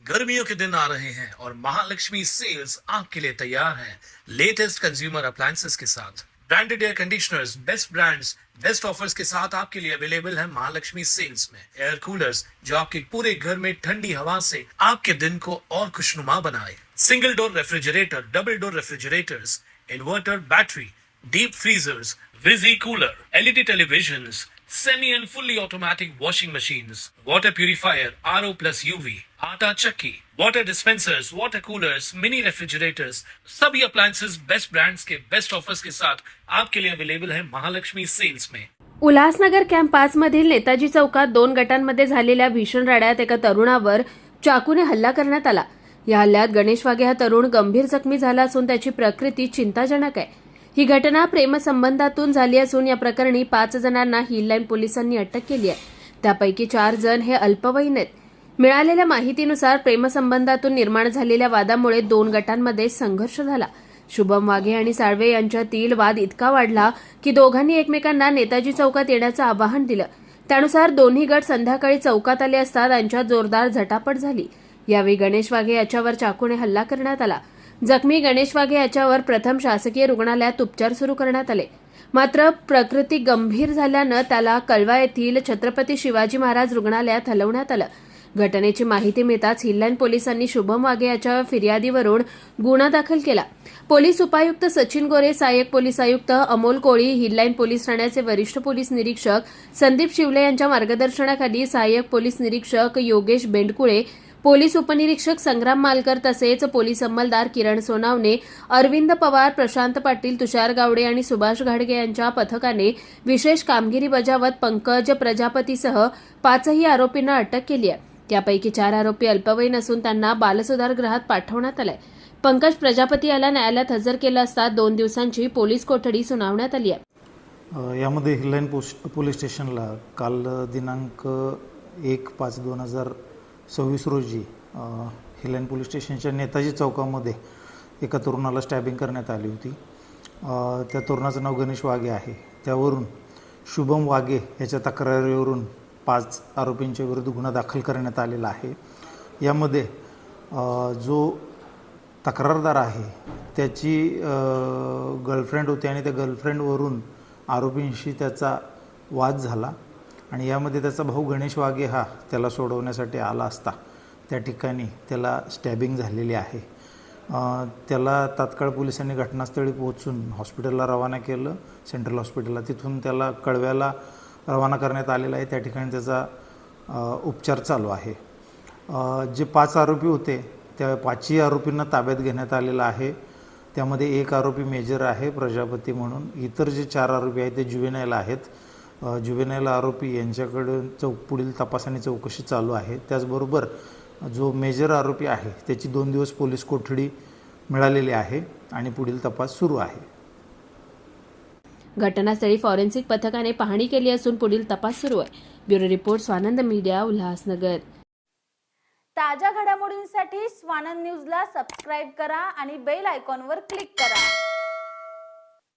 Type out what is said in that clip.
गर्मियों के दिन आ रहे हैं और महालक्ष्मी सेल्स आपके लिए तैयार है लेटेस्ट कंज्यूमर अप्लायंसेस के साथ। Branded air conditioners, best brands, best offers के साथ आपके लिए अवेलेबल है महालक्ष्मी सेल्स में। एयर कूलर्स जो आपके पूरे घर में ठंडी हवा से आपके दिन को और खुशनुमा बनाए। Single door refrigerator, double door refrigerators, inverter battery, deep freezers, विजी cooler, LED televisions, semi and fully automatic washing machines, water purifier, RO plus UV, आटा चक्की, water dispensers, water coolers, mini refrigerators, सभी appliances बेस्ट ब्रांड्स के best offers के साथ आपके लिए available है Mahalakshmi sales में। Ulhasnagar camp 5 मधील नेताजी चौकात 2 गटांमध्ये झालेल्या भीषण राड्यात एका तरुणावर चाकूने हल्ला करण्यात आला। या हल्ल्यात गणेश वाघे हा तरुण गंभीर जखमी झाला असून त्याची प्रकृती चिंताजनक आहे। ही घटना प्रेमसंबंधातून झाली असून या प्रकरणी 5 जणांना हिललाईन पोलिसांनी अटक केली आहे। त्यापैकी 4 जण हे अल्पवयीन आहेत। मिळालेल्या माहितीनुसार प्रेमसंबंधातून निर्माण झालेल्या वादामुळे 2 गटांमध्ये संघर्ष झाला। शुभम वाघे आणि साळवे यांच्यातील वाद इतका वाढला की दोघांनी एकमेकांना नेताजी चौकात येण्याचं आवाहन दिलं। त्यानुसार दोन्ही गट संध्याकाळी चौकात आले असता त्यांच्यात जोरदार झटापट झाली। यावेळी गणेश वाघे याच्यावर चाकूने हल्ला करण्यात आला। जखमी गणेश वाघे याच्यावर प्रथम शासकीय रुग्णालयात उपचार सुरू करण्यात आले, मात्र प्रकृती गंभीर झाल्यानं त्याला कळवा येथील छत्रपती शिवाजी महाराज रुग्णालयात हलवण्यात आलं। घटनेची माहिती मिळताच हिललाईन पोलिसांनी शुभम वाघे याच्या फिर्यादीवरून गुन्हा दाखल केला। पोलीस उपायुक्त सचिन गोरे, सहाय्यक पोलीस आयुक्त अमोल कोळी, हिललाईन पोलीस ठाण्याचे वरिष्ठ पोलीस निरीक्षक संदीप शिवले यांच्या मार्गदर्शनाखाली सहाय्यक पोलीस निरीक्षक योगेश बेंडकुळे, पोलीस उपनिरीक्षक संग्राम मालकर तसेच पोलीस अंमलदार किरण सोनावणे, अरविंद पवार, प्रशांत पाटील, तुषार गावडे आणि सुभाष घाडगे यांच्या पथकाने विशेष कामगिरी बजावत पंकज प्रजापतीसह 5ही आरोपींना अटक केली आहे। त्यापैकी 4 आरोपी अल्पवयीन असून त्यांना बालसुधारगृहात पाठवण्यात आलंय। पंकज प्रजापती याला न्यायालयात हजर केलं असता 2 दिवसांची पोलीस कोठडी सुनावण्यात आली आहे। यामध्ये हिललाईन पोलीस स्टेशनला काल दिनांक 1/5/2026 रोजी हिललाईन पोलीस स्टेशनच्या नेताजी चौकामध्ये एका तरुणाला स्टॅबिंग करण्यात आली होती। त्या तरुणाचं नाव गणेश वाघे आहे। त्यावरून शुभम वाघे याच्या तक्रारीवरून 5 आरोपींच्या विरुद्ध गुन्हा दाखल करण्यात आलेला आहे। यामध्ये जो तक्रारदार आहे त्याची गर्लफ्रेंड होती आणि त्या गर्लफ्रेंडवरून आरोपींशी त्याचा वाद झाला आणि यामध्ये त्याचा भाऊ गणेश वाघे हा त्याला सोडवण्यासाठी आला असता त्या ठिकाणी त्याला स्टॅबिंग झालेली आहे। त्याला तात्काळ पोलिसांनी घटनास्थळी पोहोचून हॉस्पिटलला रवाना केलं, सेंट्रल हॉस्पिटलला। तिथून त्याला कळव्याला रवाना करण्यात आलेला आहे। त्या ठिकाणी त्याचा उपचार चालू आहे। जे 5 आरोपी होते त्या 5ही आरोपींना ताब्यात घेण्यात आलेलं आहे। त्यामध्ये 1 आरोपी मेजर आहे प्रजापती म्हणून। इतर जे 4 आरोपी आहेत ते जुवेनाईल आहेत। जुवेनाईल आरोपी यांच्याकडे पुढील तपास आणि चौकशी चालू आहे। त्याचबरोबर जो मेजर आरोपी आहे त्याची 2 दिवस पोलीस कोठडी मिळालेली आहे आणि पुढील तपास सुरू आहे। घटनास्थळी फॉरेन्सिक पथकाने पाहणी केली असून पुढील तपास सुरू आहे। Bureau report, Swanand media, Ulhasnagar. ताज्या घडामोडींसाठी स्वानंद न्यूजला सबस्क्राइब करा आणि बेल आयकॉनवर क्लिक करा।